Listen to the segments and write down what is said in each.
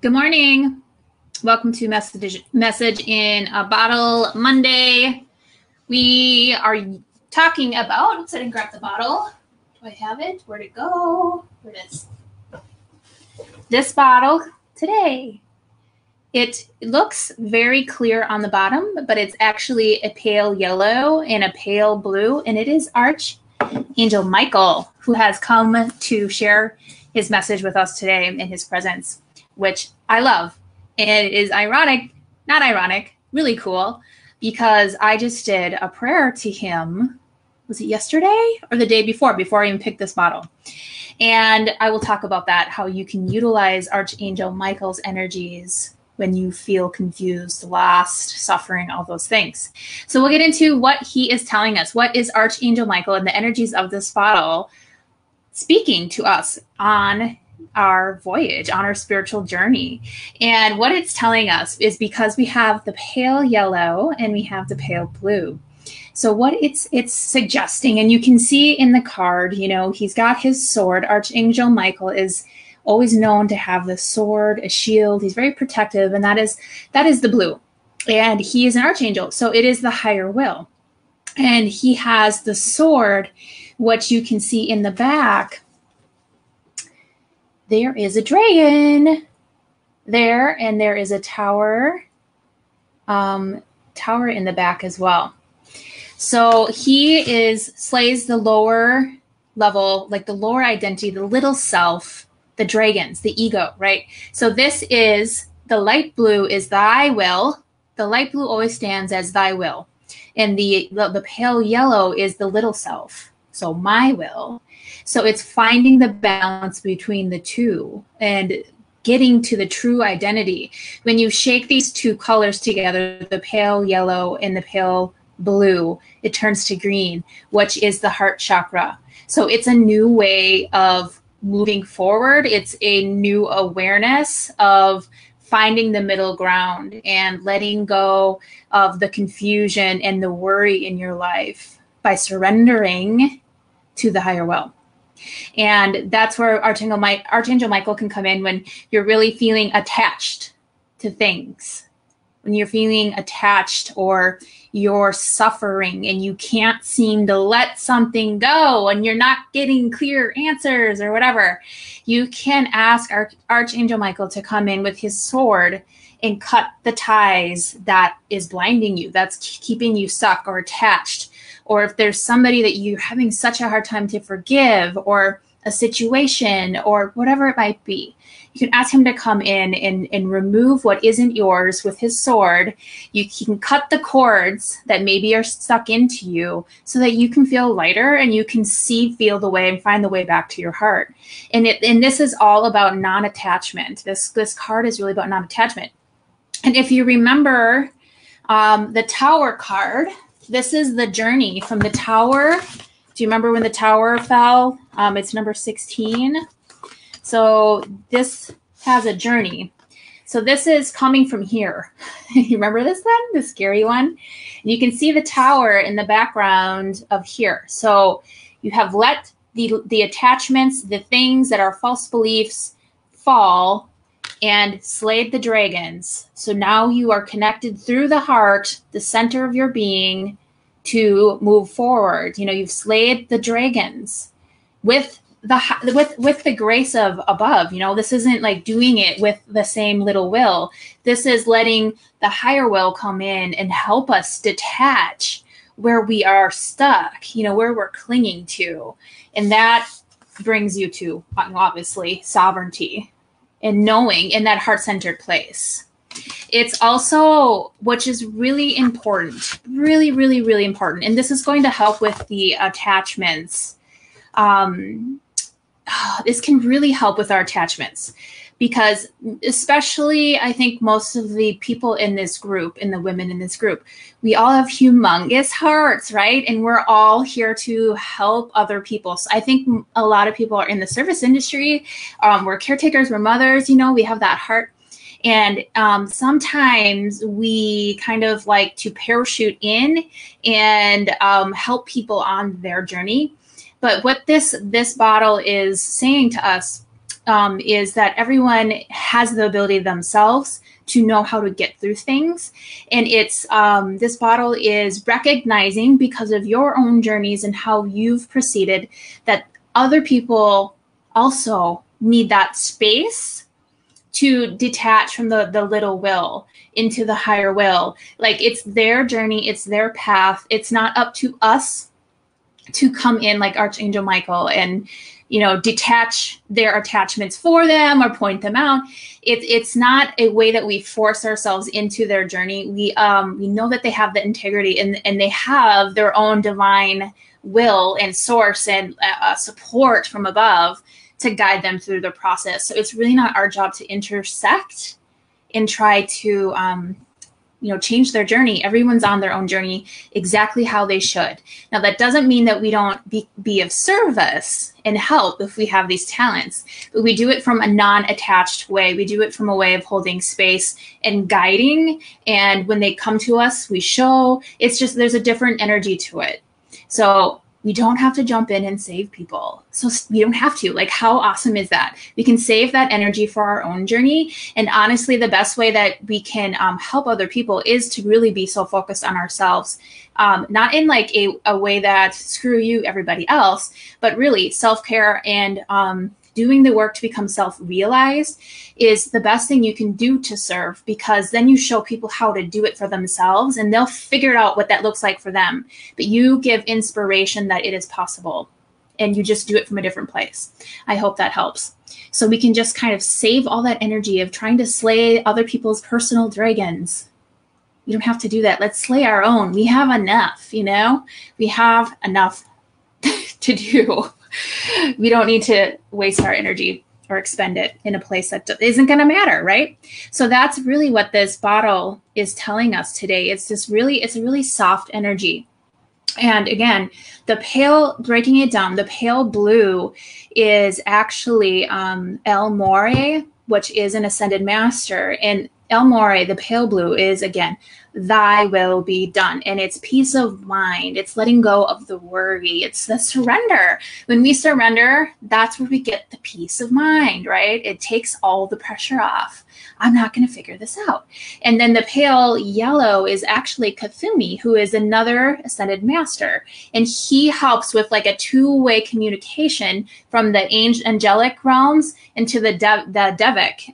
Good morning. Welcome to Message in a Bottle Monday. We are talking about, let's sit and grab the bottle. Do I have it? Where'd it go? Here it is. This bottle today. It looks very clear on the bottom, but it's actually a pale yellow and a pale blue, and it is Archangel Michael, who has come to share his message with us today in his presence, which I love. And it is ironic, not ironic, really cool, because I just did a prayer to him. Was it yesterday or the day before I even picked this bottle? And I will talk about that, how you can utilize Archangel Michael's energies when you feel confused, lost, suffering, all those things. So we'll get into what he is telling us. What is Archangel Michael and the energies of this bottle speaking to us on our voyage, on our spiritual journey? And what it's telling us is, because we have the pale yellow and we have the pale blue. So what it's suggesting, and you can see in the card, you know, he's got his sword. Archangel Michael is always known to have the sword, a shield. He's very protective, and that is the blue. And he is an archangel, so it is the higher will. And he has the sword, what you can see in the back. There is a dragon there, and there is a tower in the back as well. So he slays the lower level, like the lower identity, the little self, the dragons, the ego, right? So this is, the light blue is thy will. The light blue always stands as thy will. And the pale yellow is the little self, so my will. So it's finding the balance between the two and getting to the true identity. When you shake these two colors together, the pale yellow and the pale blue, it turns to green, which is the heart chakra. So it's a new way of moving forward. It's a new awareness of finding the middle ground and letting go of the confusion and the worry in your life by surrendering to the higher will. And that's where Archangel Michael can come in when you're really feeling attached to things, when you're feeling attached or you're suffering and you can't seem to let something go and you're not getting clear answers or whatever. You can ask Archangel Michael to come in with his sword and cut the ties that is blinding you, that's keeping you stuck or attached. Or if there's somebody that you're having such a hard time to forgive, or a situation, or whatever it might be, you can ask him to come in and remove what isn't yours with his sword. You can cut the cords that maybe are stuck into you so that you can feel lighter and you can feel the way and find the way back to your heart. And this is all about non-attachment. This card is really about non-attachment. And if you remember the Tower card, this is the journey from the Tower. Do you remember when the Tower fell? It's number 16. So this has a journey. So this is coming from here. You remember this one, the scary one? And you can see the Tower in the background of here. So you have let the attachments, the things that are false beliefs fall, and slayed the dragons. So now you are connected through the heart, the center of your being, to move forward. You know, you've slayed the dragons with the grace of above. You know, this isn't like doing it with the same little will. This is letting the higher will come in and help us detach where we are stuck, you know, where we're clinging to. And that brings you to, obviously, sovereignty and knowing in that heart-centered place. It's also, which is really important, really, really, really important. And this is going to help with the attachments. This can really help with our attachments, because especially I think most of the people in this group, and the women in this group, we all have humongous hearts, right? And we're all here to help other people. So I think a lot of people are in the service industry. We're caretakers, we're mothers, you know, we have that heart. And sometimes we kind of like to parachute in and help people on their journey. But what this bottle is saying to us, is that everyone has the ability themselves to know how to get through things. And it's this bottle is recognizing, because of your own journeys and how you've proceeded, that other people also need that space to detach from the little will into the higher will. Like, it's their journey, it's their path. It's not up to us to come in like Archangel Michael and, you know, detach their attachments for them or point them out. It's not a way that we force ourselves into their journey. We know that they have the integrity and they have their own divine will and source and support from above to guide them through the process. So it's really not our job to intersect and try to change their journey. Everyone's on their own journey exactly how they should. Now, that doesn't mean that we don't be of service and help if we have these talents, but we do it from a non-attached way. We do it from a way of holding space and guiding. And when they come to us, we show. It's just, there's a different energy to it. So we don't have to jump in and save people. So we don't have to. Like, how awesome is that? We can save that energy for our own journey. And honestly, the best way that we can help other people is to really be so focused on ourselves. Not in like a way that screw you, everybody else, but really self-care and doing the work to become self-realized is the best thing you can do to serve, because then you show people how to do it for themselves and they'll figure out what that looks like for them. But you give inspiration that it is possible and you just do it from a different place. I hope that helps. So we can just kind of save all that energy of trying to slay other people's personal dragons. You don't have to do that. Let's slay our own. We have enough, we have enough to do. We don't need to waste our energy or expend it in a place that isn't going to matter, right? So that's really what this bottle is telling us today. It's a really soft energy. And again, breaking it down, the pale blue is actually El More, which is an ascended master. And El More, the pale blue, is, again, thy will be done. And it's peace of mind. It's letting go of the worry. It's the surrender. When we surrender, that's where we get the peace of mind, right? It takes all the pressure off. I'm not going to figure this out. And then the pale yellow is actually Kathumi, who is another ascended master. And he helps with like a two-way communication from the angelic realms into the Devic,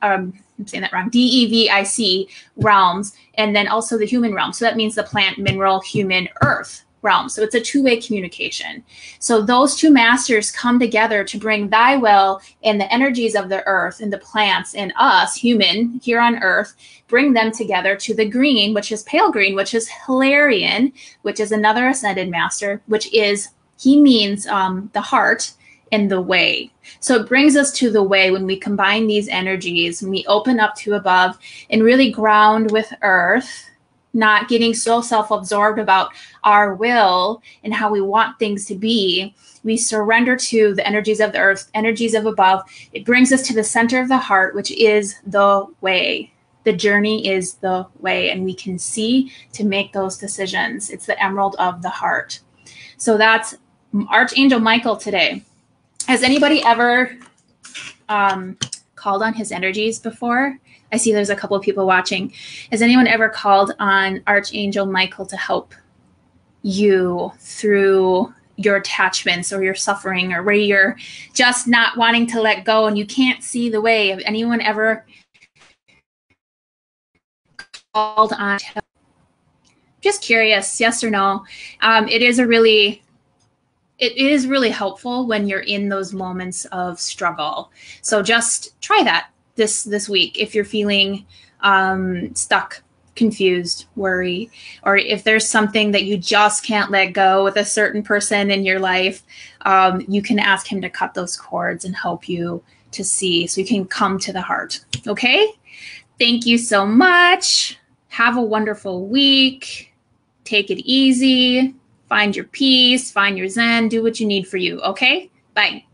I'm saying that wrong, DEVIC realms, and then also the human realm. So that means the plant, mineral, human, earth realm. So it's a two-way communication. So those two masters come together to bring thy will and the energies of the earth and the plants and us, human, here on earth, bring them together to the green, which is pale green, which is Hilarion, which is another ascended master, he means the heart and the way. So it brings us to the way when we combine these energies, and we open up to above and really ground with earth, not getting so self-absorbed about our will and how we want things to be. We surrender to the energies of the earth, energies of above. It brings us to the center of the heart, which is the way. The journey is the way, and we can see to make those decisions. It's the emerald of the heart. So that's Archangel Michael today. Has anybody ever called on his energies before? I see there's a couple of people watching. Has anyone ever called on Archangel Michael to help you through your attachments or your suffering, or where you're just not wanting to let go and you can't see the way? Have anyone ever called on? Just curious, yes or no? It is really helpful when you're in those moments of struggle. So just try that this week if you're feeling stuck, confused, worry, or if there's something that you just can't let go with a certain person in your life, you can ask him to cut those cords and help you to see, so you can come to the heart. Okay? Thank you so much. Have a wonderful week. Take it easy. Find your peace, find your zen, do what you need for you, okay? Bye.